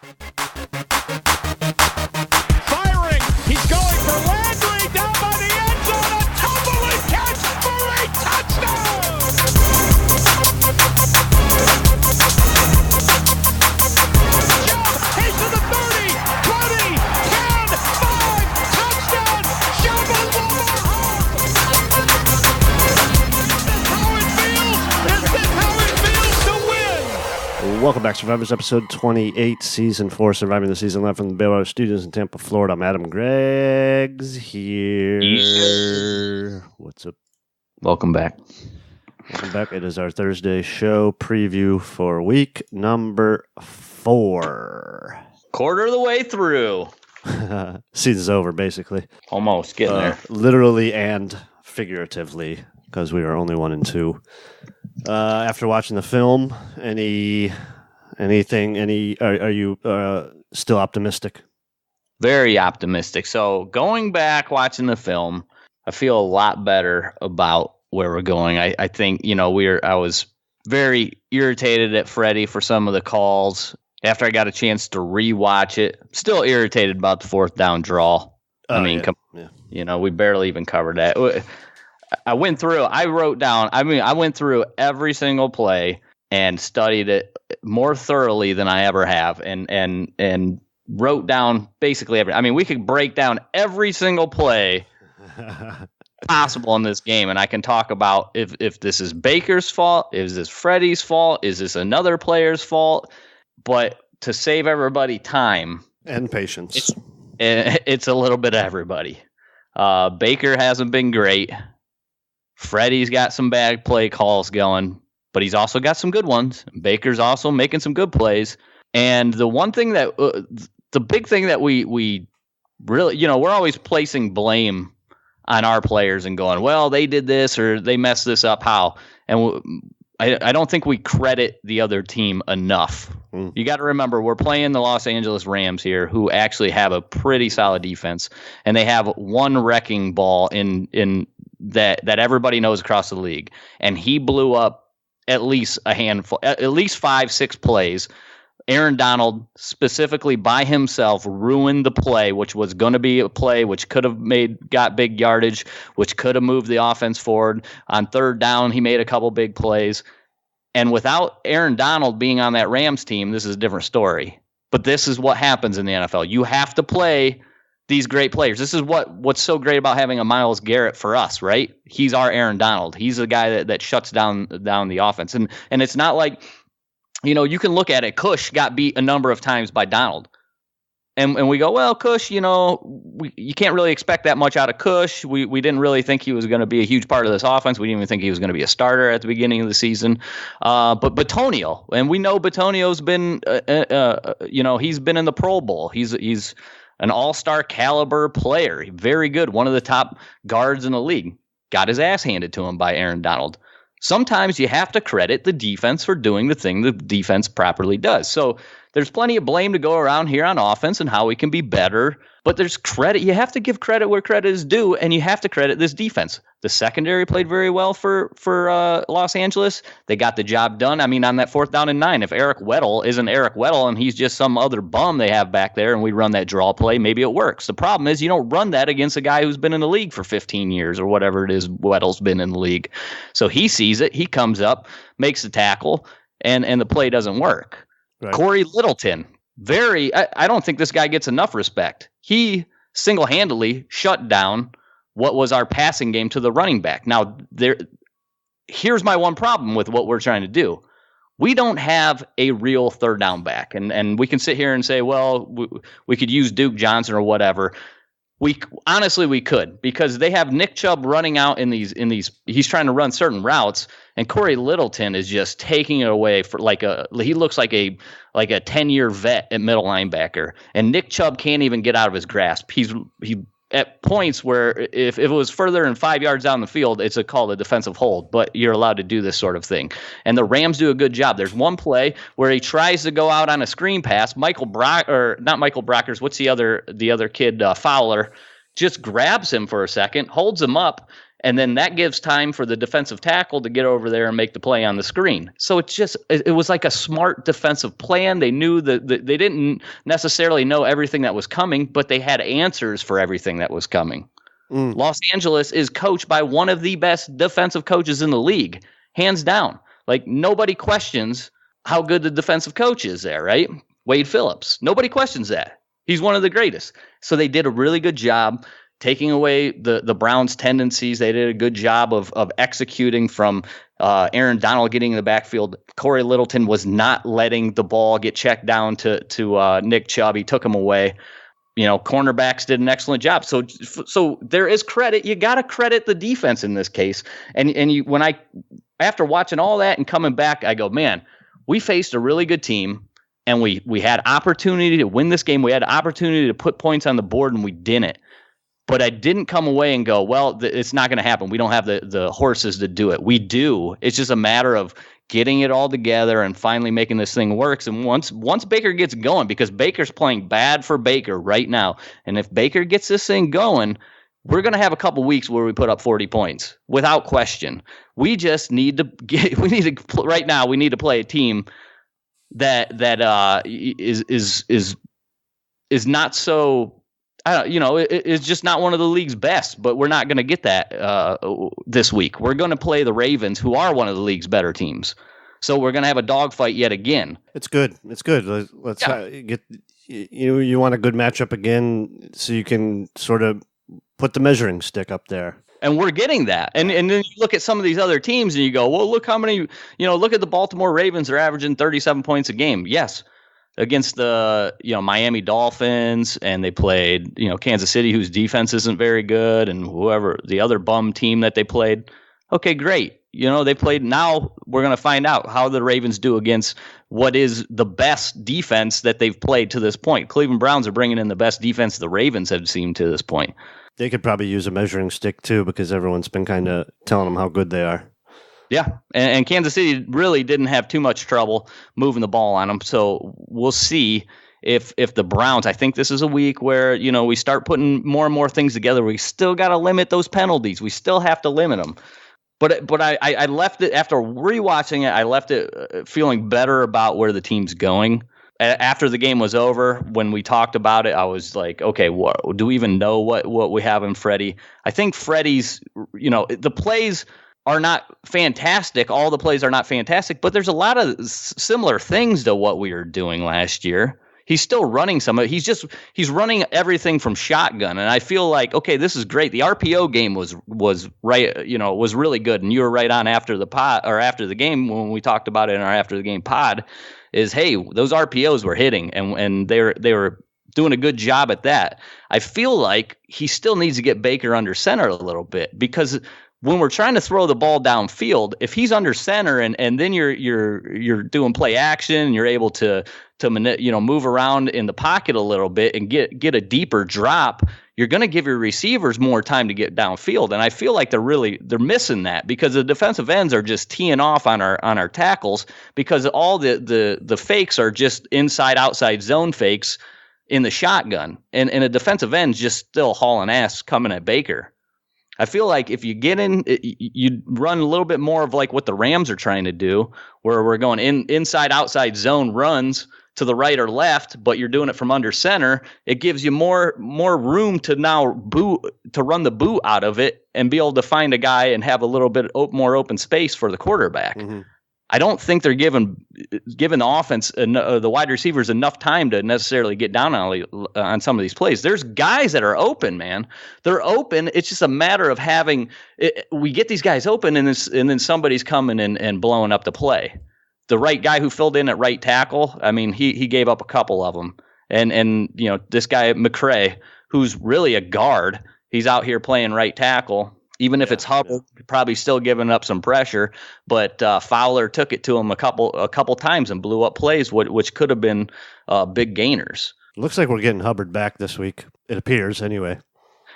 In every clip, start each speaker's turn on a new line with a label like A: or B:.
A: Firing. He's going for Landry down by the end zone. A tumbling catch for a touchdown. He's to the 30, 20, 10, 5, touchdown. Is this how it feels to win?
B: Welcome back, Survivors, episode 28, season 4, Surviving the Season, live from the Baylor Studios in Tampa, Florida. I'm Adam Greggs here.
C: Yeah.
B: What's up?
C: Welcome back.
B: Welcome back. It is our Thursday show preview for week number 4.
C: Quarter of the way through.
B: Season's over, basically.
C: Almost getting there.
B: Literally and figuratively, because we are only 1 and 2. After watching the film, are you still optimistic?
C: Very optimistic. So going back, watching the film, I feel a lot better about where we're going. I think, I was very irritated at Freddie for some of the calls. After I got a chance to rewatch it, still irritated about the 4th down draw. We barely even covered that. I went through every single play and studied it more thoroughly than I ever have, and wrote down basically every. I mean, we could break down every single play possible in this game, and I can talk about if this is Baker's fault, is this Freddie's fault, is this another player's fault. But to save everybody time
B: and patience,
C: it's a little bit of everybody. Baker hasn't been great. Freddie's got some bad play calls going, but he's also got some good ones. Baker's also making some good plays. And the one thing that, the big thing that we really, we're always placing blame on our players and going, well, they did this or they messed this up. How? And I don't think we credit the other team enough. You got to remember, we're playing the Los Angeles Rams here, who actually have a pretty solid defense, and they have one wrecking ball in that everybody knows across the league, and he blew up at least a handful, at least 5-6 plays. Aaron Donald specifically by himself ruined the play, which was going to be a play which could have got big yardage, which could have moved the offense forward. On 3rd down, he made a couple big plays. And without Aaron Donald being on that Rams team, this is a different story. But this is what happens in the NFL. You have to play these great players. This is what's so great about having a Myles Garrett for us, right? He's our Aaron Donald. He's the guy that shuts down the offense. And it's not like, you can look at it. Cush got beat a number of times by Donald. And we go, well, Cush, you can't really expect that much out of Cush. We didn't really think he was going to be a huge part of this offense. We didn't even think he was going to be a starter at the beginning of the season. But Bitonio, and we know Bitonio's been, he's been in the Pro Bowl. He's an all-star caliber player. Very good. One of the top guards in the league. Got his ass handed to him by Aaron Donald. Sometimes you have to credit the defense for doing the thing the defense properly does. So there's plenty of blame to go around here on offense and how we can be better. But there's credit. You have to give credit where credit is due, and you have to credit this defense. The secondary played very well for Los Angeles. They got the job done. I mean, on that 4th down and 9, if Eric Weddle isn't Eric Weddle and he's just some other bum they have back there and we run that draw play, maybe it works. The problem is you don't run that against a guy who's been in the league for 15 years or whatever it is Weddle's been in the league. So he sees it. He comes up, makes the tackle, and the play doesn't work. Right. Corey Littleton, I don't think this guy gets enough respect. He single-handedly shut down what was our passing game to the running back. Now, here's my one problem with what we're trying to do. We don't have a real 3rd down back, and we can sit here and say, well, we could use Duke Johnson or whatever. We could, because they have Nick Chubb running out in these. He's trying to run certain routes, and Corey Littleton is just taking it away for he looks like a 10-year vet at middle linebacker, and Nick Chubb can't even get out of his grasp. He at points where if it was further than 5 yards down the field, it's called a defensive hold, but you're allowed to do this sort of thing. And the Rams do a good job. There's one play where he tries to go out on a screen pass. Not Michael Brockers. What's the other kid? Fowler just grabs him for a second, holds him up, And then that gives time for the defensive tackle to get over there and make the play on the screen. So it was like a smart defensive plan. They knew that they didn't necessarily know everything that was coming, but they had answers for everything that was coming. Los Angeles is coached by one of the best defensive coaches in the league, hands down. Like, nobody questions how good the defensive coach is there, right? Wade Phillips. Nobody questions that. He's one of the greatest. So they did a really good job taking away the Browns' tendencies. They did a good job of executing from Aaron Donald getting in the backfield. Corey Littleton was not letting the ball get checked down to Nick Chubb. He took him away. Cornerbacks did an excellent job. So there is credit. You got to credit the defense in this case. And after watching all that and coming back, I go, man, we faced a really good team, and we had opportunity to win this game. We had opportunity to put points on the board, and we didn't. But I didn't come away and go, well, it's not going to happen. We don't have the horses to do it. We do. It's just a matter of getting it all together and finally making this thing work. And once Baker gets going, because Baker's playing bad for Baker right now, and if Baker gets this thing going, we're going to have a couple weeks where we put up 40 points without question. We just need to right now. We need to play a team that is not so. It's just not one of the league's best, but we're not going to get that this week. We're going to play the Ravens, who are one of the league's better teams. So we're going to have a dogfight yet again.
B: It's good. Let's get you want a good matchup again, so you can sort of put the measuring stick up there.
C: And we're getting that. And then you look at some of these other teams and you go, well, look how many, look at the Baltimore Ravens. They're averaging 37 points a game. Yes. Against the Miami Dolphins, and they played Kansas City, whose defense isn't very good, and whoever the other bum team that they played. Okay, great. They played. Now we're going to find out how the Ravens do against what is the best defense that they've played to this point. Cleveland Browns are bringing in the best defense the Ravens have seen to this point.
B: They could probably use a measuring stick too, because everyone's been kind of telling them how good they are.
C: Yeah, and Kansas City really didn't have too much trouble moving the ball on them. So we'll see if the Browns, I think this is a week where, we start putting more and more things together. We still got to limit those penalties. We still have to limit them. But I left it, after rewatching it, I left it feeling better about where the team's going. After the game was over, when we talked about it, I was like, okay, do we even know what we have in Freddie? I think Freddie's, the plays are not fantastic. All the plays are not fantastic, but there's a lot of similar things to what we were doing last year. He's still running some of it. He's running everything from shotgun. And I feel like, okay, this is great. The RPO game was right, was really good. And you were right on after the pod, or after the game when we talked about it in our after the game pod, is, hey, those RPOs were hitting, and they were doing a good job at that. I feel like he still needs to get Baker under center a little bit, because when we're trying to throw the ball downfield, if he's under center and then you're doing play action and you're able to move around in the pocket a little bit and get a deeper drop, you're going to give your receivers more time to get downfield. And I feel like they're missing that, because the defensive ends are just teeing off on our tackles, because all the fakes are just inside outside zone fakes in the shotgun, and a defensive end's just still hauling ass coming at Baker. I feel like if you get in, you run a little bit more of like what the Rams are trying to do, where we're going inside, outside zone runs to the right or left, but you're doing it from under center. It gives you more room to now run the boot out of it and be able to find a guy and have a little bit more open space for the quarterback. Mm-hmm. I don't think they're giving the offense, the wide receivers, enough time to necessarily get down on some of these plays. There's guys that are open, man. They're open. It's just a matter of having we get these guys open, and then somebody's coming and blowing up the play. The right guy who filled in at right tackle, I mean, he gave up a couple of them, and this guy McCray, who's really a guard, he's out here playing right tackle. Even if it's Hubbard, probably still giving up some pressure, but Fowler took it to him a couple times and blew up plays, which could have been big gainers.
B: Looks like we're getting Hubbard back this week. It appears, anyway.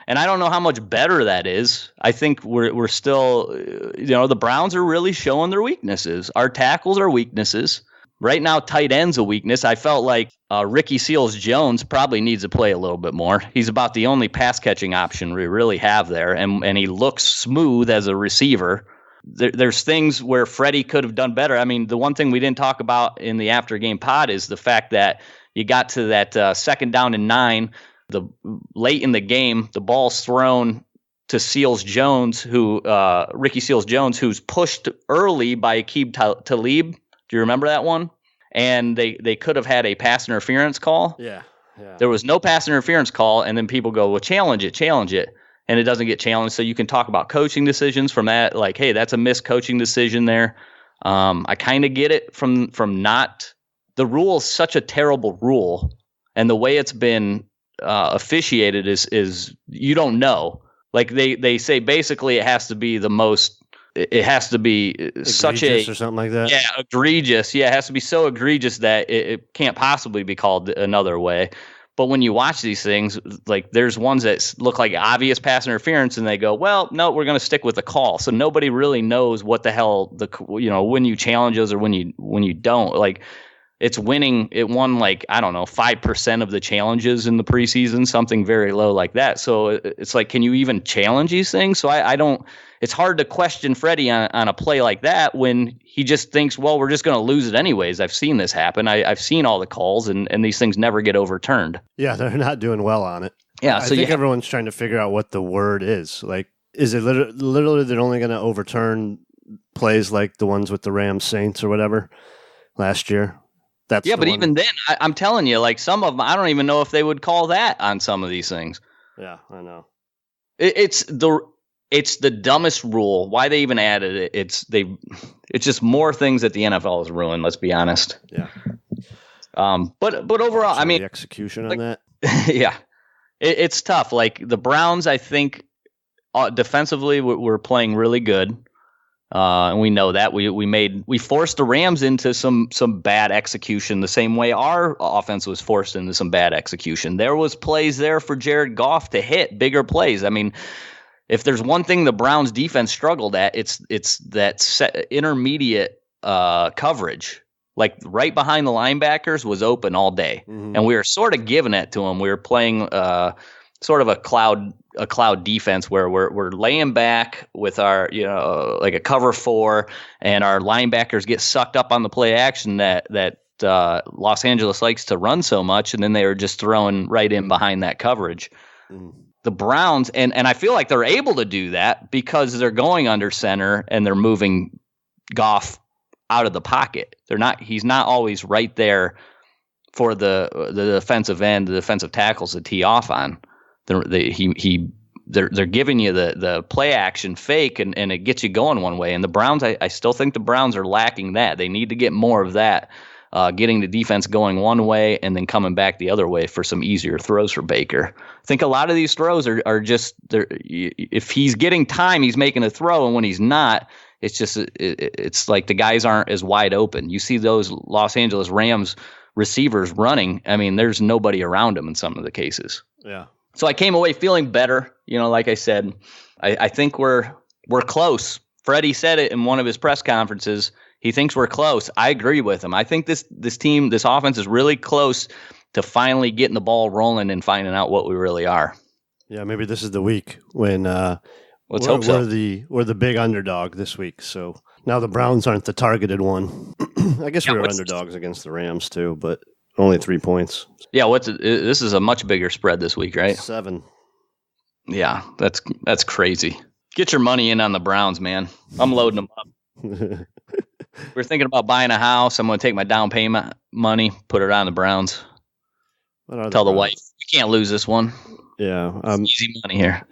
C: And I don't know how much better that is. I think we're still, the Browns are really showing their weaknesses. Our tackles are weaknesses. Right now, tight end's a weakness. I felt like Ricky Seals-Jones probably needs to play a little bit more. He's about the only pass-catching option we really have there, and he looks smooth as a receiver. There's things where Freddie could have done better. I mean, the one thing we didn't talk about in the after-game pod is the fact that you got to that second down and 9, late in the game, the ball's thrown to Seals-Jones, Ricky Seals-Jones, who's pushed early by Aqib Talib. Do you remember that one? And they could have had a pass interference call.
B: Yeah.
C: There was no pass interference call, and then people go, well, challenge it. And it doesn't get challenged. So you can talk about coaching decisions from that. Like, hey, that's a missed coaching decision there. I kind of get it from not – the rule is such a terrible rule. And the way it's been officiated is you don't know. Like they say basically it has to be the most – it has to be
B: egregious
C: such a –
B: or something like that.
C: Yeah, egregious. Yeah, it has to be so egregious that it can't possibly be called another way. But when you watch these things, like there's ones that look like obvious pass interference, and they go, "Well, no, we're going to stick with the call." So nobody really knows what the hell when you challenge those or when you don't. Like it's winning. It won 5% of the challenges in the preseason, something very low like that. So it's like, can you even challenge these things? So I don't. It's hard to question Freddie on a play like that when he just thinks, well, we're just going to lose it anyways. I've seen this happen. I've seen all the calls, and these things never get overturned.
B: Yeah, they're not doing well on it.
C: Yeah,
B: I think everyone's trying to figure out what the word is. Like, is it literally they're only going to overturn plays like the ones with the Rams Saints or whatever last year? But
C: even then, I'm telling you, like some of them, I don't even know if they would call that on some of these things.
B: Yeah, I know.
C: It's the dumbest rule. Why they even added it? It's just more things that the NFL has ruined. Let's be honest.
B: Yeah.
C: But overall, I mean,
B: the execution on that.
C: Yeah, it's tough. Like the Browns, I think defensively we're playing really good, and we know that we forced the Rams into some bad execution the same way our offense was forced into some bad execution. There was plays there for Jared Goff to hit bigger plays. I mean. If there's one thing the Browns defense struggled at, it's that intermediate coverage. Like right behind the linebackers was open all day, and we were sort of giving it to them. We were playing sort of a cloud defense where we're laying back with our like a cover 4, and our linebackers get sucked up on the play action that Los Angeles likes to run so much, and then they were just throwing right in behind that coverage. The Browns, and I feel like they're able to do that because they're going under center and they're moving Goff out of the pocket. He's not always right there for the defensive end, the defensive tackles to tee off on. They're giving you the play action fake and it gets you going one way. And the Browns, I still think the Browns are lacking that. They need to get more of that. Getting the defense going one way and then coming back the other way for some easier throws for Baker. I think a lot of these throws are just if he's getting time, he's making a throw, and when he's not, it's like the guys aren't as wide open. You see those Los Angeles Rams receivers running. I mean, there's nobody around them in some of the cases.
B: Yeah.
C: So I came away feeling better. Like I said, I think we're close. Freddie said it in one of his press conferences. He thinks we're close. I agree with him. I think this team, this offense is really close to finally getting the ball rolling and finding out what we really are.
B: Yeah, maybe this is the week when
C: let's hope so.
B: We're the big underdog this week. So now the Browns aren't the targeted one. I guess we were underdogs against the Rams too, but only 3 points.
C: Yeah, this is a much bigger spread this week, right?
B: 7.
C: Yeah, that's crazy. Get your money in on the Browns, man. I'm loading them up. We're thinking about buying a house. I'm going to take my down payment money, put it on the Browns. Tell the wife, we can't lose this one.
B: Yeah.
C: Easy money here.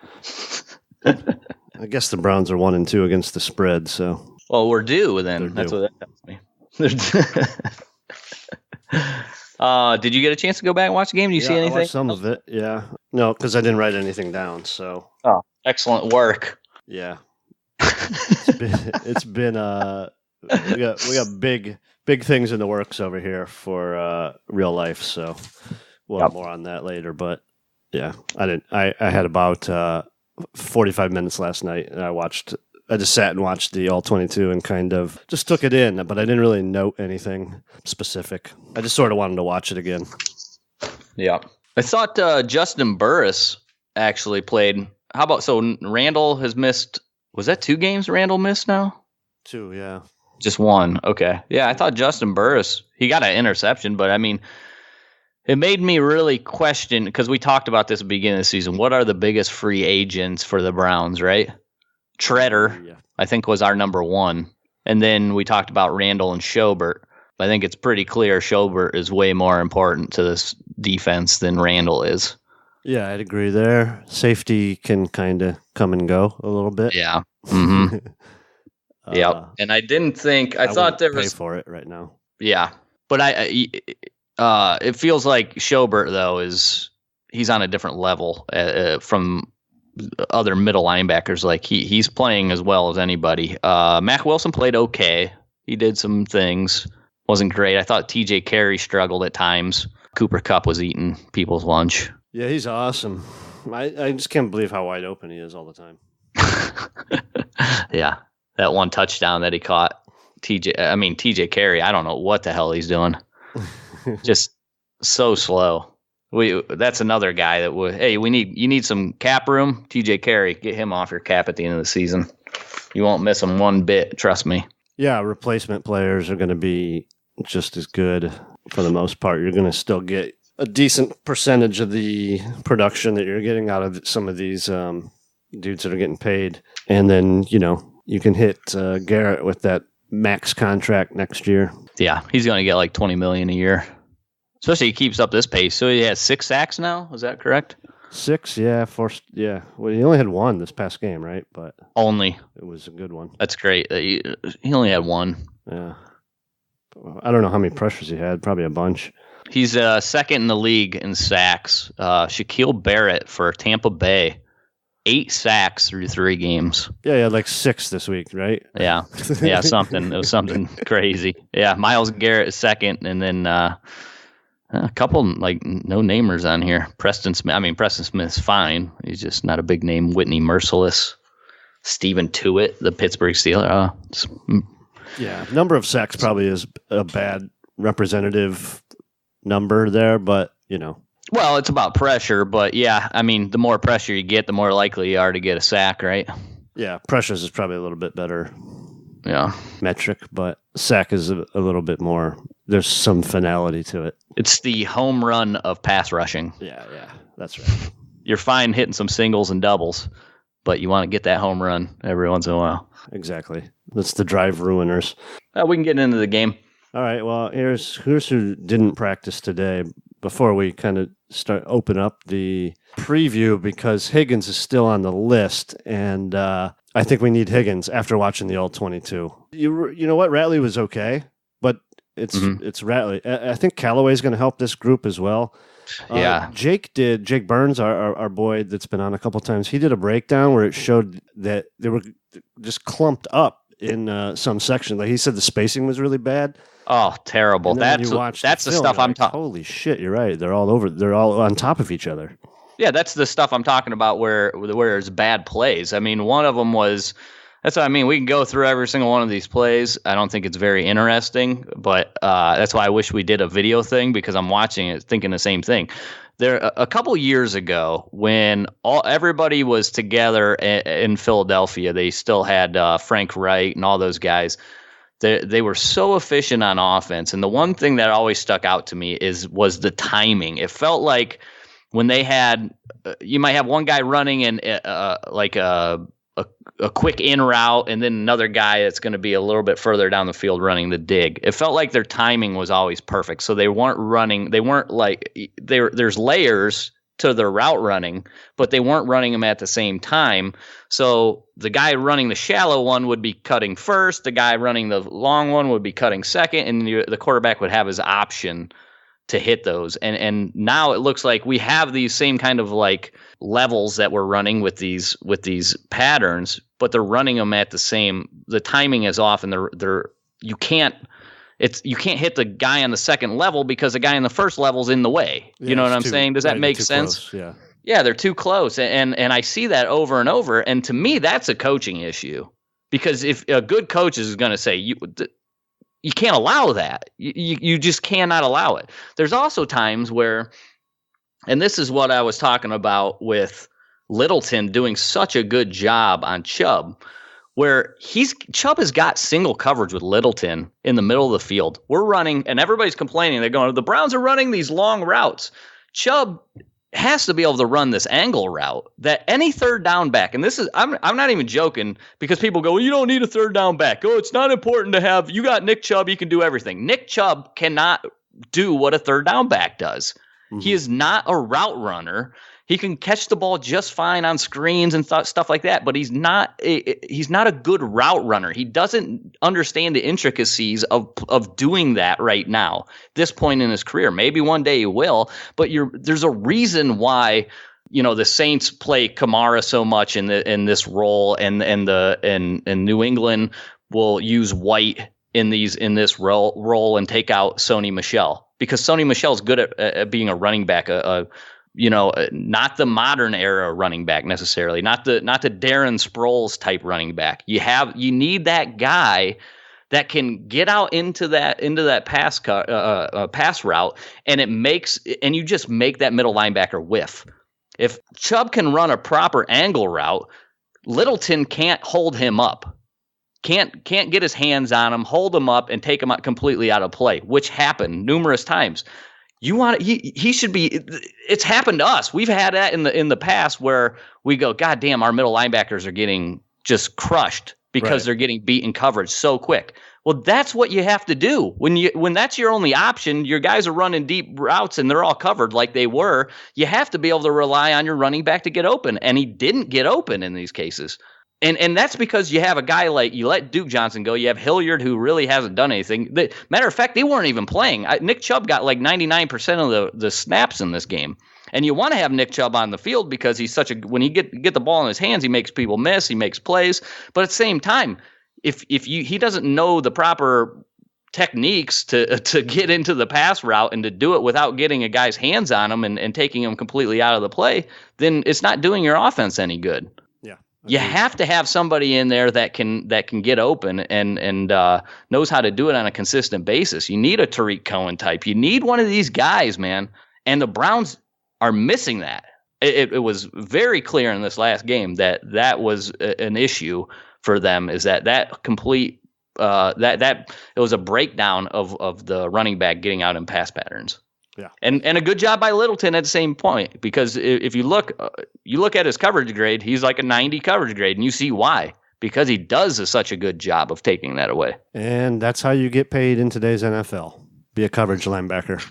B: I guess the Browns are 1-2 against the spread, so.
C: Well, we're due then. That's what that tells me. Did you get a chance to go back and watch the game? Did you see anything?
B: I watched some of it, yeah. No, because I didn't write anything down, so.
C: Oh, excellent work.
B: Yeah. It's been we got big things in the works over here for real life, so we'll have more on that later. But yeah, I had about 45 minutes last night, and I watched I just sat and watched the All-22 and kind of just took it in, but I didn't really note anything specific. I just sort of wanted to watch it again.
C: Yeah. I thought Justin Burris actually played. How about, so Randall has missed, was that 2 games Randall missed now?
B: 2, yeah.
C: Just 1. Okay. Yeah, I thought Justin Burris, he got an interception, but I mean, it made me really question, because we talked about this at the beginning of the season. What are the biggest free agents for the Browns, right? Treader, I think, was our number 1. And then we talked about Randall and Schobert. I think it's pretty clear Schobert is way more important to this defense than Randall is.
B: Yeah, I'd agree there. Safety can kind of come and go a little bit.
C: Yeah. Mm-hmm. Yeah. And I didn't think, I thought there was.
B: Pay for it right now.
C: Yeah. But it feels like Schobert, though, he's on a different level from other middle linebackers. Like he's playing as well as anybody. Mack Wilson played okay. He did some things. Wasn't great. I thought TJ Carey struggled at times. Cooper Kupp was eating people's lunch.
B: Yeah, he's awesome. I just can't believe how wide open he is all the time.
C: Yeah. That one touchdown that he caught. TJ Carey, I don't know what the hell he's doing. Just so slow. That's another guy that would, hey, you need some cap room. TJ Carey, get him off your cap at the end of the season. You won't miss him one bit, trust me.
B: Yeah, replacement players are going to be just as good for the most part. You're going to still get a decent percentage of the production that you're getting out of some of these dudes that are getting paid. And then, you can hit Garrett with that max contract next year. Yeah,
C: he's going to get like $20 million a year. Especially he keeps up this pace. So he has 6 sacks now. Is that correct?
B: 6, yeah. Yeah. Well, he only had 1 this past game, right? But
C: only.
B: It was a good one.
C: That's great. He only had 1.
B: Yeah. I don't know how many pressures he had. Probably a bunch.
C: He's second in the league in sacks. Shaquille Barrett for Tampa Bay. 8 sacks through 3 games.
B: Yeah, he had like 6 this week, right?
C: Yeah, something. It was something crazy. Yeah, Myles Garrett is second, and then a couple like no namers on here. Preston Smith's fine. He's just not a big name. Whitney Merciless, Stephen Tuitt, the Pittsburgh Steelers.
B: Yeah, number of sacks probably is a bad representative number there, but
C: Well, it's about pressure, but yeah, the more pressure you get, the more likely you are to get a sack, right?
B: Yeah, pressures is probably a little bit better metric, but sack is a little bit more, there's some finality to it.
C: It's the home run of pass rushing.
B: Yeah, that's right.
C: You're fine hitting some singles and doubles, but you want to get that home run every once in a while.
B: Exactly. That's the drive ruiners.
C: We can get into the game.
B: All right, well, here's who didn't practice today before we kind of open up the preview, because Higgins is still on the list, and I think we need Higgins after watching the All-22. You know what? Ratley was okay, but it's Ratley. I think Callaway's going to help this group as well.
C: Yeah.
B: Jake Burns, our boy that's been on a couple times, he did a breakdown where it showed that they were just clumped up in some section. Like he said, the spacing was really bad.
C: Oh, terrible! That's the stuff I'm talking.
B: Holy shit! You're right. They're all over. They're all on top of each other.
C: Yeah, that's the stuff I'm talking about. Where it's bad plays. One of them was. That's what I mean. We can go through every single one of these plays. I don't think it's very interesting, but that's why I wish we did a video thing, because I'm watching it thinking the same thing. There, a couple years ago, when everybody was together in Philadelphia, they still had Frank Wright and all those guys. They were so efficient on offense, and the one thing that always stuck out to me was the timing. It felt like when they had, you might have one guy running and like a quick in route, and then another guy that's going to be a little bit further down the field running the dig. It felt like their timing was always perfect. So they weren't running. They weren't like there's layers to their route running, but they weren't running them at the same time. So the guy running the shallow one would be cutting first. The guy running the long one would be cutting second, and the quarterback would have his option to hit those. And now it looks like we have these same kind of like levels that we're running with these patterns, but they're running them at the timing is off, and you can't hit the guy on the second level because the guy on the first level's in the way. You know what I'm saying? Does that make sense?
B: Close, yeah.
C: Yeah, they're too close. And I see that over and over. And to me, that's a coaching issue. Because if a good coach is going to say you can't allow that, you just cannot allow it. There's also times where, and this is what I was talking about with Littleton doing such a good job on Chubb, where Chubb has got single coverage with Littleton in the middle of the field. We're running, and everybody's complaining. They're going, the Browns are running these long routes. Chubb has to be able to run this angle route that any third down back, and this is, I'm not even joking, because people go, well, you don't need a third down back. Oh, it's not important to have, you got Nick Chubb, he can do everything. Nick Chubb cannot do what a third down back does. Mm-hmm. He is not a route runner. He can catch the ball just fine on screens and stuff like that, but he's not a good route runner. He doesn't understand the intricacies of doing that right now, this point in his career. Maybe one day he will, but there's a reason why the Saints play Kamara so much in this role, and New England will use White in this role and take out Sony Michel, because Sony Michel is good at being a running back, not the modern era running back necessarily, not the Darren Sproles type running back. You need that guy that can get out into that pass route, and you just make that middle linebacker whiff. If Chubb can run a proper angle route, Littleton can't hold him up. Can't get his hands on him, hold him up, and take him out completely out of play, which happened numerous times. He should be. It's happened to us. We've had that in the past where we go, God damn, our middle linebackers are getting just crushed because they're getting beat in coverage so quick. Well, that's what you have to do when that's your only option. Your guys are running deep routes and they're all covered like they were. You have to be able to rely on your running back to get open, and he didn't get open in these cases. And that's because you have a guy like, you let Duke Johnson go. You have Hilliard, who really hasn't done anything. Matter of fact, they weren't even playing. Nick Chubb got like 99% of the snaps in this game. And you want to have Nick Chubb on the field because he's when he get the ball in his hands, he makes people miss, he makes plays. But at the same time, if he doesn't know the proper techniques to get into the pass route and to do it without getting a guy's hands on him and taking him completely out of the play, then it's not doing your offense any good. You have to have somebody in there that can get open and knows how to do it on a consistent basis. You need a Tariq Cohen type. You need one of these guys, man. And the Browns are missing that. It was very clear in this last game that was an issue for them. Is that complete that it was a breakdown of the running back getting out in pass patterns. Yeah, and a good job by Littleton at the same point, because if you look at his coverage grade, he's like a 90 coverage grade, and you see why, because he does such a good job of taking that away.
B: And that's how you get paid in today's NFL. Be a coverage linebacker.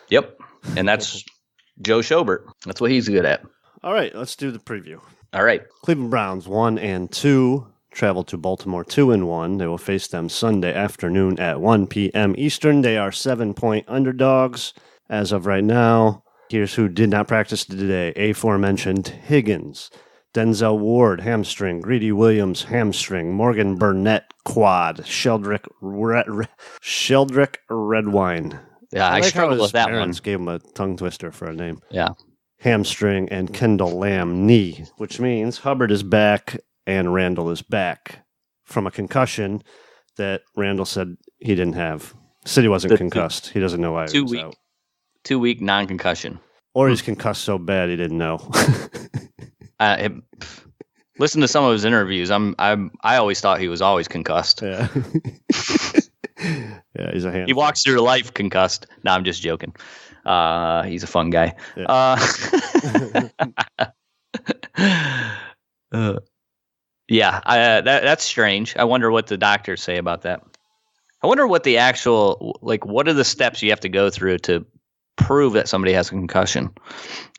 C: Yep, and that's Joe Schobert. That's what he's good at.
B: All right, let's do the preview.
C: All right,
B: Cleveland Browns 1-2 travel to Baltimore 2-1. They will face them Sunday afternoon at 1 p.m. Eastern. They are 7-point underdogs as of right now. Here's who did not practice today. Aforementioned Higgins, Denzel Ward, hamstring, Greedy Williams, hamstring, Morgan Burnett, quad, Sheldrick Redwine.
C: Yeah, I struggled with that one.
B: Gave him a tongue twister for a name.
C: Yeah.
B: Hamstring, and Kendall Lamb, knee, which means Hubbard is back and Randall is back from a concussion that Randall said he didn't have. Said he wasn't concussed. He doesn't know why he was out.
C: 2-week non-concussion.
B: Or he's concussed so bad he didn't know.
C: Listen to some of his interviews. I always thought he was always concussed.
B: Yeah. Yeah, he's a handful.
C: He walks through life concussed. No, I'm just joking. He's a fun guy. Yeah. That's strange. I wonder what the doctors say about that. I wonder what the actual, what are the steps you have to go through to prove that somebody has a concussion?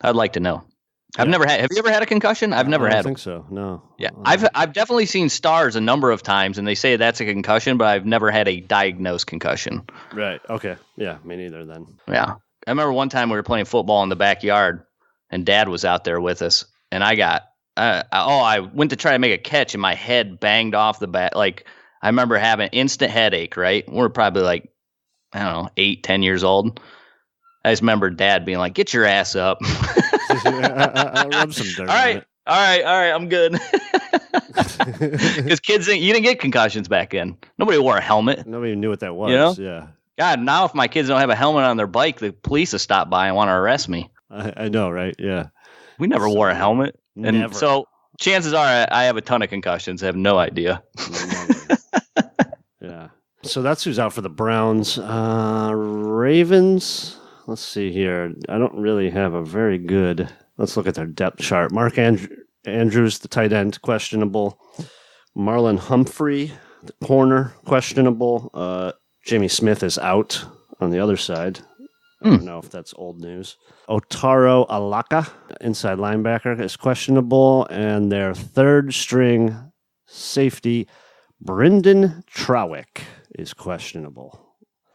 C: I'd like to know. Have you ever had a concussion? I've never had. I
B: don't think so. No.
C: Yeah. I've definitely seen stars a number of times and they say that's a concussion, but I've never had a diagnosed concussion.
B: Right. Okay. Yeah. Me neither then.
C: Yeah. I remember one time we were playing football in the backyard and Dad was out there with us and I went to try to make a catch and my head banged off the bat. I remember having instant headache, right? We're probably 8-10 years old. I just remember Dad being like, "Get your ass up."
B: I'll rub some dirt.
C: All right, I'm good. Because kids, you didn't get concussions back then. Nobody wore a helmet.
B: Nobody knew what that was.
C: You know?
B: Yeah.
C: God, now if my kids don't have a helmet on their bike, the police will stop by and want to arrest me.
B: I know, right? Yeah.
C: We never wore a helmet. And
B: Never.
C: so chances are I have a ton of concussions. I have no idea.
B: Yeah. So that's who's out for the Browns. Ravens. Let's see here. I don't really have a very good. Let's look at their depth chart. Mark Andrews, the tight end, questionable. Marlon Humphrey, the corner, questionable. Jimmy Smith is out on the other side. I don't know if that's old news. Otaro Alaka, inside linebacker, is questionable. And their third string safety, Brendan Trawick, is questionable.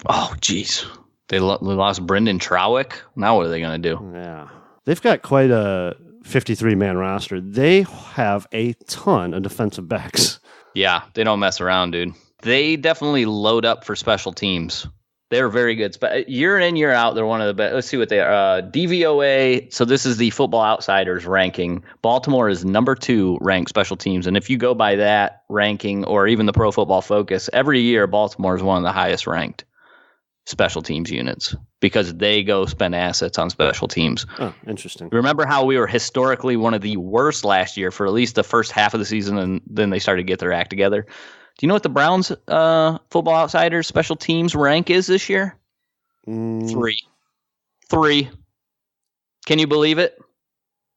C: Oh, geez. They lost Brendan Trawick. Now what are they going to do?
B: Yeah. They've got quite a 53-man roster. They have a ton of defensive backs.
C: Yeah, they don't mess around, dude. They definitely load up for special teams. They're very good. Year in, year out, they're one of the best. Let's see what they are. DVOA, so this is the Football Outsiders ranking. Baltimore is number 2 ranked special teams. And if you go by that ranking or even the Pro Football Focus, every year Baltimore is one of the highest ranked special teams units because they go spend assets on special teams.
B: Oh, interesting.
C: Remember how we were historically one of the worst last year for at least the first half of the season, and then they started to get their act together? Do you know what the Browns Football Outsiders special teams rank is this year? 3. Can you believe it?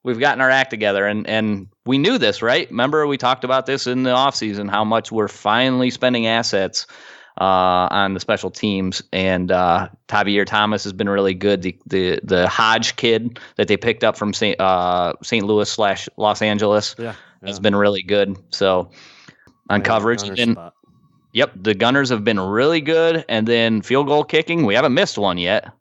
C: We've gotten our act together, and we knew this, right? Remember we talked about this in the offseason, how much we're finally spending assets on the special teams, and Tavier Thomas has been really good. The Hodge kid that they picked up from St. Louis / Los Angeles has been really good. So on coverage, the Gunners have been really good, and then field goal kicking, we haven't missed one yet.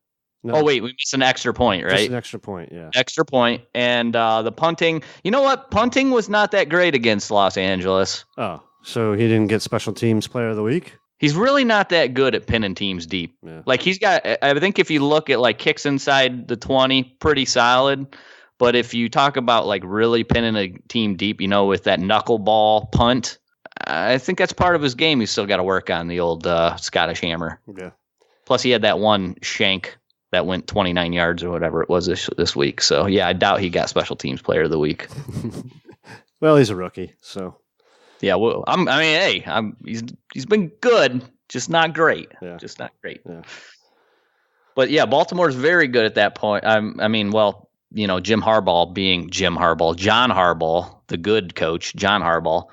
C: No. Oh wait, we missed an extra point, right?
B: Just an extra point, yeah.
C: Extra point, and the punting. You know what? Punting was not that great against Los Angeles.
B: Oh, so he didn't get special teams player of the week?
C: He's really not that good at pinning teams deep. Yeah. Like he's got, I think if you look at like kicks inside the 20, pretty solid. But if you talk about like really pinning a team deep, you know, with that knuckleball punt, I think that's part of his game. He's still got to work on the old Scottish hammer.
B: Yeah.
C: Plus he had that one shank that went 29 yards or whatever it was this week. So yeah, I doubt he got special teams player of the week.
B: Well, he's a rookie, so.
C: Yeah, well, he's been good, just not great.
B: Yeah.
C: Just not great.
B: Yeah.
C: But yeah, Baltimore's very good at that point. Jim Harbaugh being Jim Harbaugh, John Harbaugh, the good coach, John Harbaugh,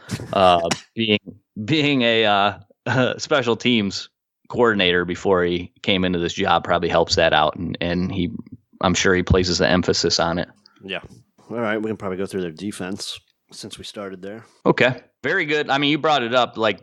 C: being a special teams coordinator before he came into this job probably helps that out, and I'm sure he places the emphasis on it.
B: Yeah. All right, we can probably go through their defense since we started there.
C: Okay. Very good. I mean, you brought it up, like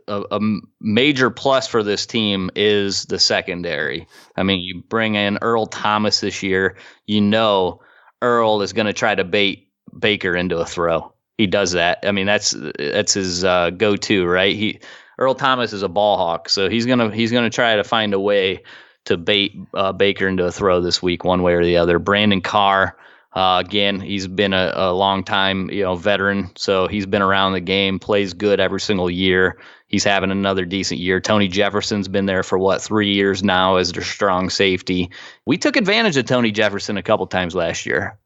C: a major plus for this team is the secondary. I mean, you bring in Earl Thomas this year, you know Earl is going to try to bait Baker into a throw. He does that. I mean, that's his go-to, right? Earl Thomas is a ball hawk, so he's gonna try to find a way to bait Baker into a throw this week, one way or the other. Brandon Carr. Again, he's been a long time, veteran, so he's been around the game, plays good every single year. He's having another decent year. Tony Jefferson's been there for 3 years now as their strong safety. We took advantage of Tony Jefferson a couple times last year.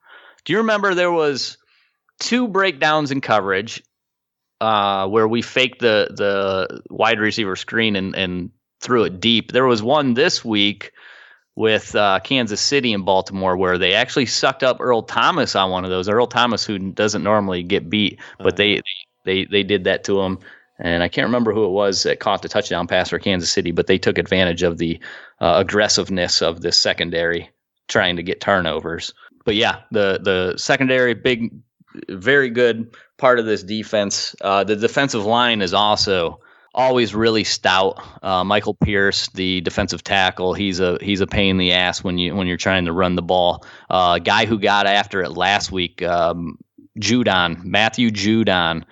C: Do you remember there was 2 breakdowns in coverage where we faked the wide receiver screen and threw it deep? There was one this week with Kansas City and Baltimore where they actually sucked up Earl Thomas on one of those. Earl Thomas, who doesn't normally get beat, but they did that to him. And I can't remember who it was that caught the touchdown pass for Kansas City, but they took advantage of the aggressiveness of this secondary trying to get turnovers. But yeah, the secondary, big, very good part of this defense. The defensive line is also always really stout. Michael Pierce, the defensive tackle, he's a pain in the ass when you're trying to run the ball. Guy who got after it last week, Matthew Judon,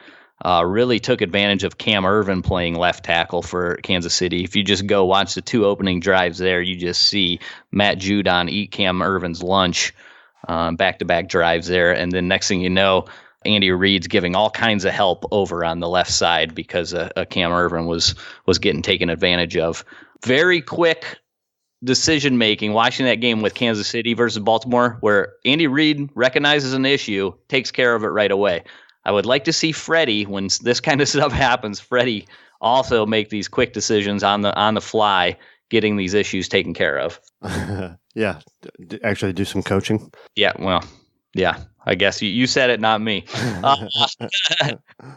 C: really took advantage of Cam Ervin playing left tackle for Kansas City. If you just go watch the 2 opening drives there, you just see Matt Judon eat Cam Ervin's lunch, back-to-back drives there. And then next thing you know, Andy Reid's giving all kinds of help over on the left side because Cam Ervin was getting taken advantage of. Very quick decision making watching that game with Kansas City versus Baltimore, where Andy Reid recognizes an issue, takes care of it right away. I would like to see Freddie, when this kind of stuff happens, Freddie also make these quick decisions on the fly, getting these issues taken care of.
B: Yeah, actually do some coaching.
C: Yeah, well, yeah, I guess you said it, not me.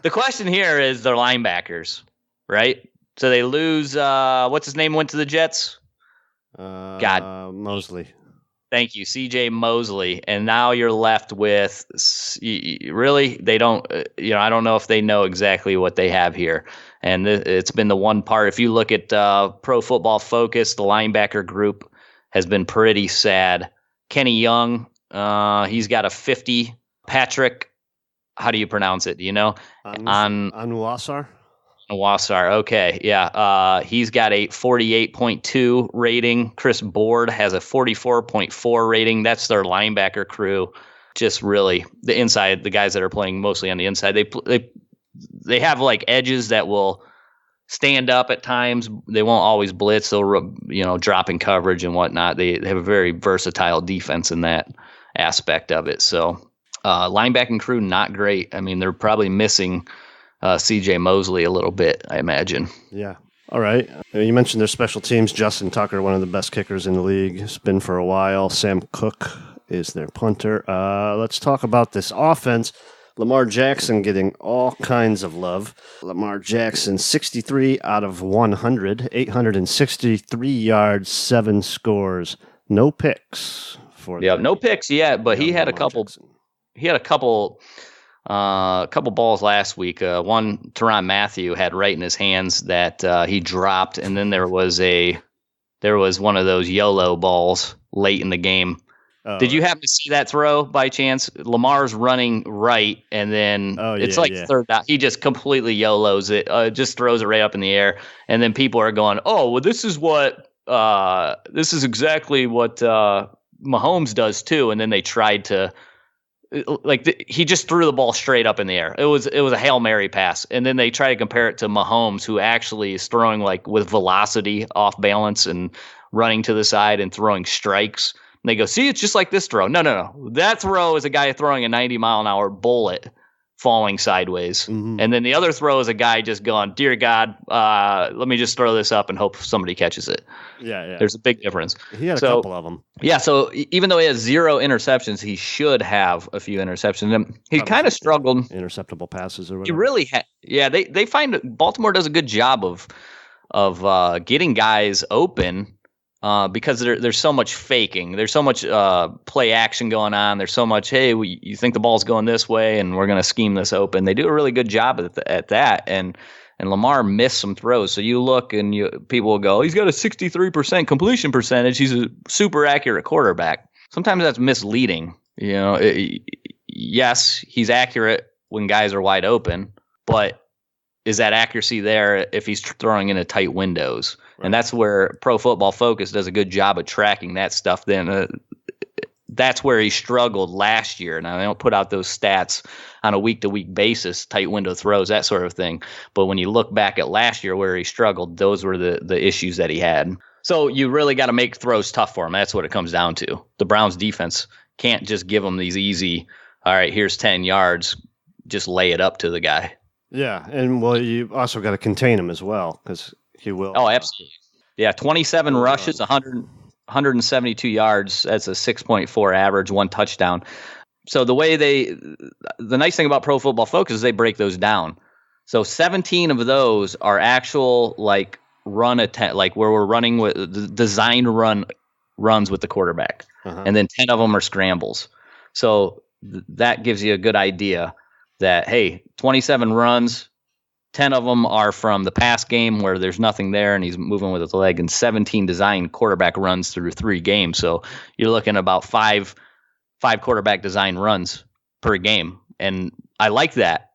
C: The question here is their linebackers, right? So they lose, what's his name went to the Jets?
B: Mosley.
C: Thank you, C.J. Mosley. And now you're left with, really, they don't, I don't know if they know exactly what they have here. And it's been the one part. If you look at Pro Football Focus, the linebacker group has been pretty sad. Kenny Young, he's got a 50. Patrick, how do you pronounce it? Do you know?
B: Onwuasor?
C: Onwuasor, okay, yeah. He's got a 48.2 rating. Chris Board has a 44.4 rating. That's their linebacker crew. Just really the inside, the guys that are playing mostly on the inside. They have like edges that will stand up at times. They won't always blitz. They'll drop in coverage and whatnot. They have a very versatile defense in that aspect of it. So linebacking crew not great. I mean, they're probably missing C.J. Mosley a little bit, I imagine.
B: Yeah. All right. You mentioned their special teams. Justin Tucker, one of the best kickers in the league, has been for a while. Sam Cook is their punter. Let's talk about this offense. Lamar Jackson getting all kinds of love. Lamar Jackson, 63 out of 100, 863 yards, 7 scores, no picks for.
C: Yeah, no picks yet, but he had a couple. Jackson. He had a couple balls last week. One Tyrann Mathieu had right in his hands that he dropped, and then there was one of those YOLO balls late in the game. Did you happen to see that throw by chance? Lamar's running right, and then third down. He just completely YOLOs it, just throws it right up in the air, and then people are going, "Oh, well, this is exactly what Mahomes does too." And then they tried to. He just threw the ball straight up in the air. It was a Hail Mary pass. And then they try to compare it to Mahomes, who actually is throwing with velocity off balance and running to the side and throwing strikes. And they go, see, it's just like this throw. No. That throw is a guy throwing a 90-mile-an-hour bullet falling sideways. Mm-hmm. And then the other throw is a guy just going, dear God, let me just throw this up and hope somebody catches it.
B: Yeah.
C: There's a big difference.
B: He had a couple of them.
C: Yeah, so even though he has 0 interceptions, he should have a few interceptions. And he kind of struggled.
B: Interceptable passes or whatever.
C: He really had. Yeah, they find Baltimore does a good job of getting guys open. Because there's so much faking, there's so much play action going on. There's so much, hey, you think the ball's going this way, and we're going to scheme this open. They do a really good job at that, and Lamar missed some throws. So you look, and people will go, he's got a 63% completion percentage. He's a super accurate quarterback. Sometimes that's misleading. Yes, he's accurate when guys are wide open, but is that accuracy there if he's throwing into tight windows? Right. And that's where Pro Football Focus does a good job of tracking that stuff. Then that's where he struggled last year. Now, they don't put out those stats on a week-to-week basis, tight window throws, that sort of thing. But when you look back at last year where he struggled, those were the issues that he had. So you really got to make throws tough for him. That's what it comes down to. The Browns defense can't just give him these easy, all right, here's 10 yards, just lay it up to the guy.
B: Yeah, and you also got to contain him as well because he will.
C: Oh, absolutely. Yeah, 27 rushes, 172 yards. That's a 6.4 average, 1 touchdown. So the nice thing about Pro Football Focus is they break those down. So 17 of those are actual run attempt, where we're running with the designed runs with the quarterback, and then 10 of them are scrambles. So that gives you a good idea that, hey, 27 runs, 10 of them are from the pass game where there's nothing there and he's moving with his leg, and 17 designed quarterback runs through 3 games. So you're looking at about five quarterback design runs per game. And I like that.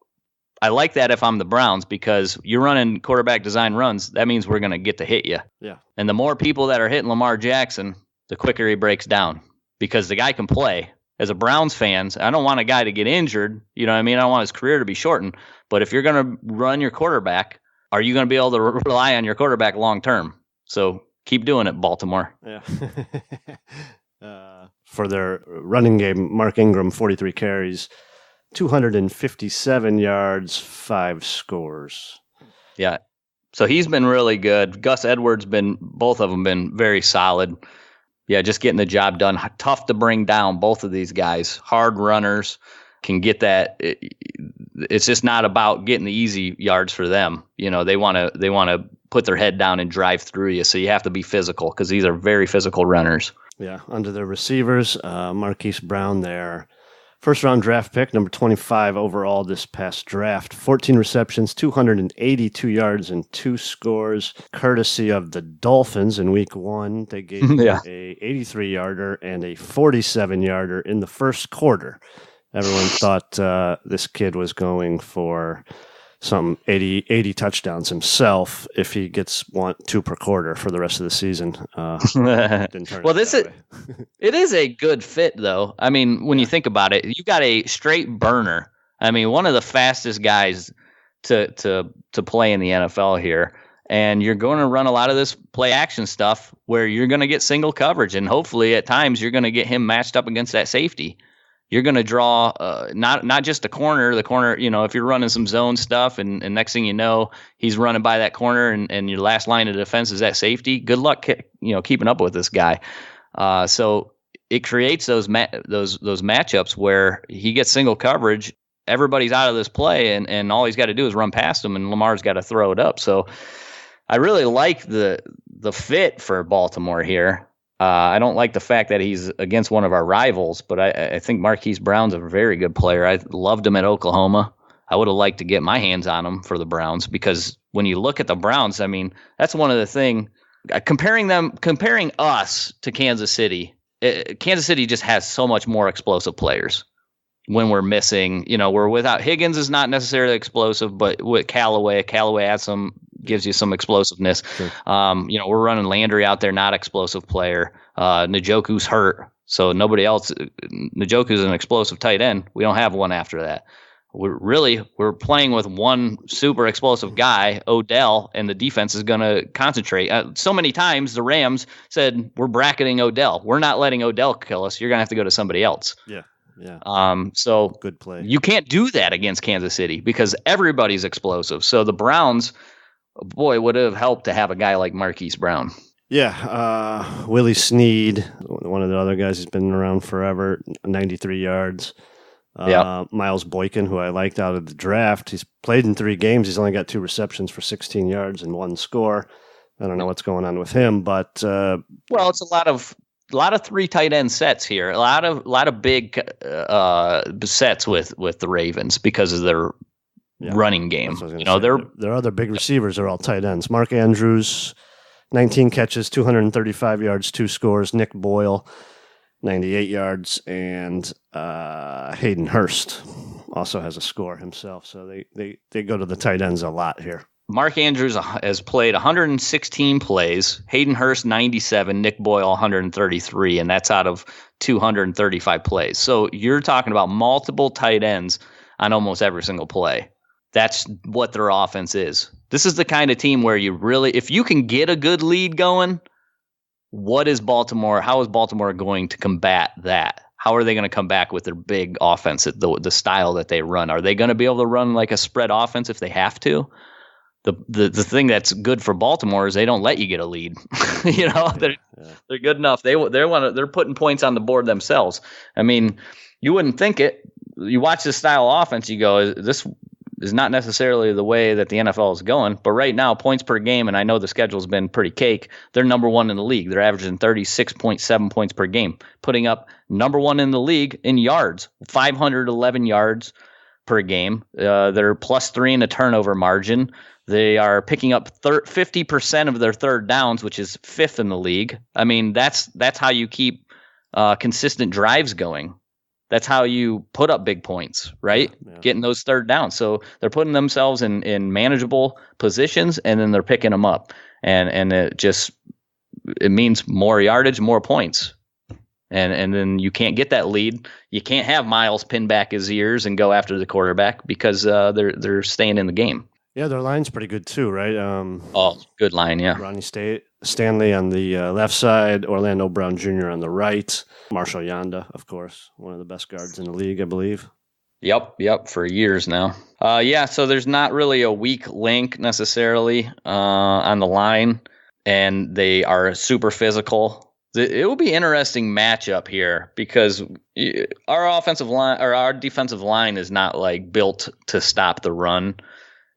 C: I like that if I'm the Browns, because you're running quarterback design runs. That means we're going to get to hit you.
B: Yeah.
C: And the more people that are hitting Lamar Jackson, the quicker he breaks down, because the guy can play. as a Browns fan, I don't want a guy to get injured. You know what I mean? I don't want his career to be shortened. But if you're going to run your quarterback, are you going to be able to rely on your quarterback long term? So keep doing it, Baltimore.
B: Yeah. For their running game, Mark Ingram, 43 carries, 257 yards, 5 scores.
C: Yeah. So he's been really good. Gus Edwards both of them been very solid. Yeah, just getting the job done. Tough to bring down, both of these guys. Hard runners, can get that. It's just not about getting the easy yards for them. You know, they want to put their head down and drive through you. So you have to be physical because these are very physical runners.
B: Yeah, under their receivers, Marquise Brown, their first-round draft pick, number 25 overall this past draft. 14 receptions, 282 yards, and 2 scores, courtesy of the Dolphins in Week 1. They gave a 83-yarder and a 47-yarder in the first quarter. Everyone thought this kid was going for some 80 touchdowns himself if he gets 2 per quarter for the rest of the season. Didn't turn
C: well, it is a good fit, though. I mean, when you think about it, you got a straight burner. I mean, one of the fastest guys to play in the NFL here. And you're going to run a lot of this play action stuff where you're going to get single coverage. And hopefully at times you're going to get him matched up against that safety. You're going to draw not just the corner, you know, if you're running some zone stuff and next thing you know, he's running by that corner and your last line of defense is that safety. Good luck, keeping up with this guy. So it creates those matchups where he gets single coverage. Everybody's out of this play and all he's got to do is run past him and Lamar's got to throw it up. So I really like the fit for Baltimore here. I don't like the fact that he's against one of our rivals, but I think Marquise Brown's a very good player. I loved him at Oklahoma. I would have liked to get my hands on him for the Browns because when you look at the Browns, I mean, that's one of the things. Comparing us to Kansas City, Kansas City just has so much more explosive players. When we're missing, we're without Higgins is not necessarily explosive, but with Callaway gives you some explosiveness. Sure. We're running Landry out there, not explosive player. Njoku's hurt, so nobody else. Njoku's an explosive tight end. We don't have one after that. We're playing with one super explosive guy, Odell, and the defense is going to concentrate. So many times the Rams said, we're bracketing Odell. We're not letting Odell kill us. You're going to have to go to somebody else.
B: Yeah. Yeah.
C: So
B: good play. You
C: can't do that against Kansas City because everybody's explosive. So the Browns, boy, would have helped to have a guy like Marquise Brown.
B: Yeah. Willie Snead, one of the other guys who's been around forever, 93 yards. Miles Boykin, who I liked out of the draft. He's played in 3 games. He's only got 2 receptions for 16 yards and 1 score. I don't know what's going on with him, but
C: it's a lot of 3 tight end sets here. A lot of big sets with the Ravens because of their running game.
B: Their other big receivers are all tight ends. Mark Andrews, 19 catches, 235 yards, 2 scores. Nick Boyle, 98 yards, and Hayden Hurst also has a score himself. So they go to the tight ends a lot here.
C: Mark Andrews has played 116 plays, Hayden Hurst 97, Nick Boyle 133, and that's out of 235 plays. So you're talking about multiple tight ends on almost every single play. That's what their offense is. This is the kind of team where if you can get a good lead going, how is Baltimore going to combat that? How are they going to come back with their big offense, the style that they run? Are they going to be able to run like a spread offense if they have to? The thing that's good for Baltimore is they don't let you get a lead. They're good enough. They're putting points on the board themselves. I mean, you wouldn't think it. You watch this style of offense, you go, this is not necessarily the way that the NFL is going. But right now, points per game, and I know the schedule's been pretty cake, they're number 1 in the league. They're averaging 36.7 points per game, putting up number 1 in the league in yards, 511 yards per game. They're +3 in the turnover margin. They are picking up 50% of their third downs, which is 5th in the league. I mean, that's how you keep consistent drives going. That's how you put up big points, right? Yeah. Getting those third downs. So they're putting themselves in manageable positions, and then they're picking them up. And it means more yardage, more points. And then you can't get that lead. You can't have Miles pin back his ears and go after the quarterback because they're staying in the game.
B: Yeah, their line's pretty good too, right?
C: Good line, yeah.
B: Ronnie Stanley on the left side, Orlando Brown Jr. on the right, Marshall Yanda, of course, one of the best guards in the league, I believe.
C: Yep, for years now. So there's not really a weak link necessarily on the line, and they are super physical. It will be an interesting matchup here because our offensive line or our defensive line is not like built to stop the run.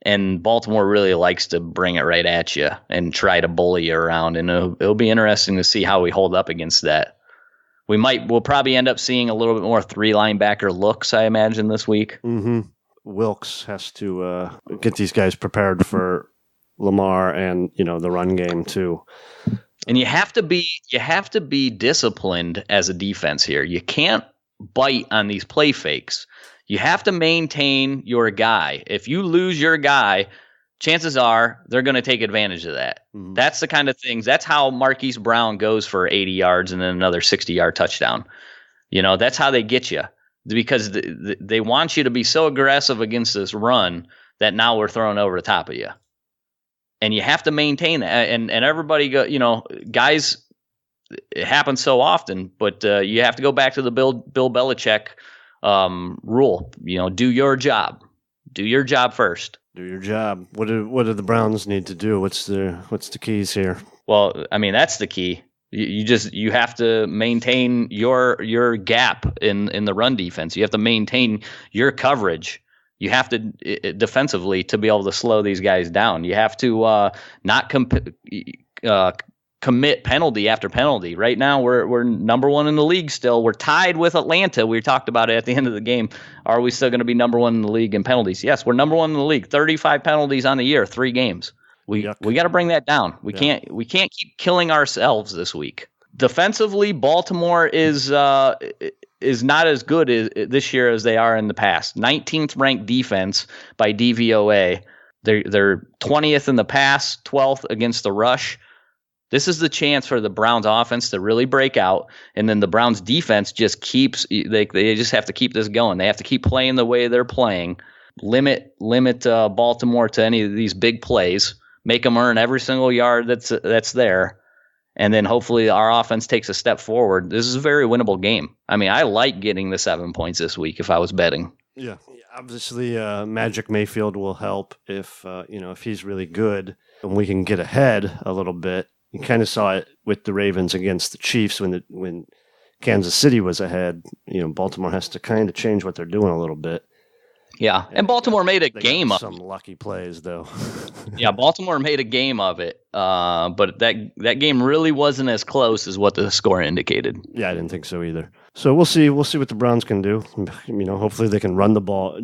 C: And Baltimore really likes to bring it right at you and try to bully you around. And it'll be interesting to see how we hold up against that. We'll probably end up seeing a little bit more 3 linebacker looks, I imagine, this week.
B: Mm-hmm. Wilkes has to get these guys prepared for Lamar and, the run game too.
C: And you have to be disciplined as a defense here. You can't bite on these play fakes. You have to maintain your guy. If you lose your guy, chances are they're going to take advantage of that. Mm-hmm. That's the kind of things. That's how Marquise Brown goes for 80 yards and then another 60-yard touchdown. That's how they get you because they want you to be so aggressive against this run that now we're throwing over the top of you. And you have to maintain that. And everybody guys, it happens so often, but you have to go back to the Bill Belichick rule. Do your job. Do your job first.
B: Do your job. What do the Browns need to do? What's the keys here?
C: Well, I mean, that's the key. You have to maintain your gap in the run defense. You have to maintain your coverage. You have to defensively to be able to slow these guys down. You have to not commit penalty after penalty. Right now, we're number 1 in the league still. We're tied with Atlanta. We talked about it at the end of the game. Are we still going to be number 1 in the league in penalties? Yes, we're number 1 in the league. 35 penalties on the year, 3 games. We got to bring that down. We can't keep killing ourselves this week. Defensively, Baltimore is not as good this year as they are in the past. 19th ranked defense by DVOA. They're 20th in the pass, 12th against the rush. This is the chance for the Browns offense to really break out, and then the Browns defense just keeps they just have to keep this going. They have to keep playing the way they're playing. Limit Baltimore to any of these big plays. Make them earn every single yard that's there. And then hopefully our offense takes a step forward. This is a very winnable game. I mean, I like getting the 7 points this week if I was betting.
B: Yeah. Obviously, Magic Mayfield will help if he's really good and we can get ahead a little bit. You kind of saw it with the Ravens against the Chiefs when Kansas City was ahead. Baltimore has to kind of change what they're doing a little bit.
C: Yeah, and Baltimore made a game of
B: some lucky plays, though.
C: Yeah, Baltimore made a game of it, but that game really wasn't as close as what the score indicated.
B: Yeah, I didn't think so either. So we'll see. We'll see what the Browns can do. Hopefully they can run the ball.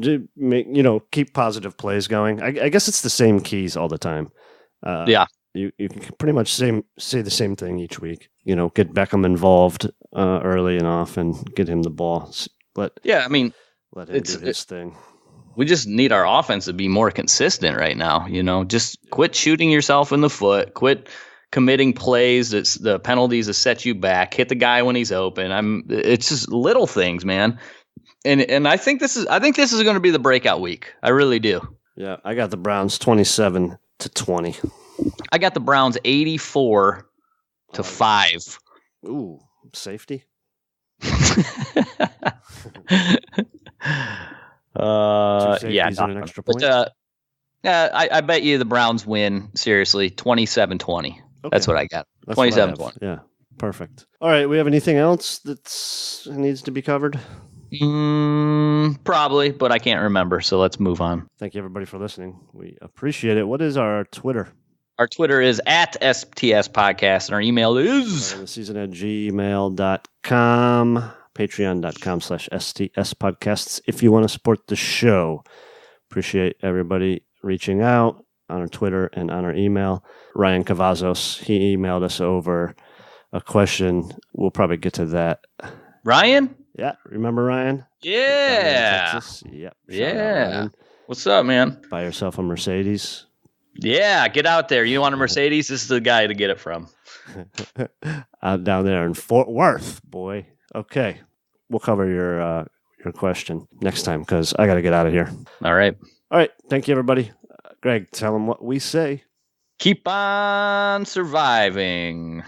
B: Keep positive plays going. I guess it's the same keys all the time.
C: Yeah,
B: you can pretty much say the same thing each week. Get Beckham involved early and often, get him the ball. Let him do his thing.
C: We just need our offense to be more consistent right now. Just quit shooting yourself in the foot. Quit committing plays that's the penalties that set you back. Hit the guy when he's open. It's just little things, man. And I think this is going to be the breakout week. I really do.
B: Yeah, I got the Browns 27-20.
C: I got the Browns 84-5.
B: Ooh, safety.
C: Yeah,
B: an extra point.
C: But, I bet you the Browns win seriously 27-20. Okay. That's what I got. 27-20.
B: Yeah, perfect. All right, we have anything else that needs to be covered?
C: Probably, but I can't remember. So let's move on.
B: Thank you, everybody, for listening. We appreciate it. What is our Twitter?
C: Our Twitter is @STS Podcast, and our email is
B: theseason@gmail.com. Patreon.com/STS Podcasts if you want to support the show. Appreciate everybody reaching out on our Twitter and on our email. Ryan Cavazos, he emailed us over a question. We'll probably get to that.
C: Ryan?
B: Yeah, remember Ryan?
C: Yeah.
B: Texas? Yep.
C: Yeah. What's up, man?
B: Buy yourself a Mercedes.
C: Yeah, get out there. You want a Mercedes? This is the guy to get it from.
B: Down there in Fort Worth, boy. Okay. We'll cover your question next time because I got to get out of here.
C: All right.
B: All right. Thank you, everybody. Greg, tell them what we say.
C: Keep on surviving.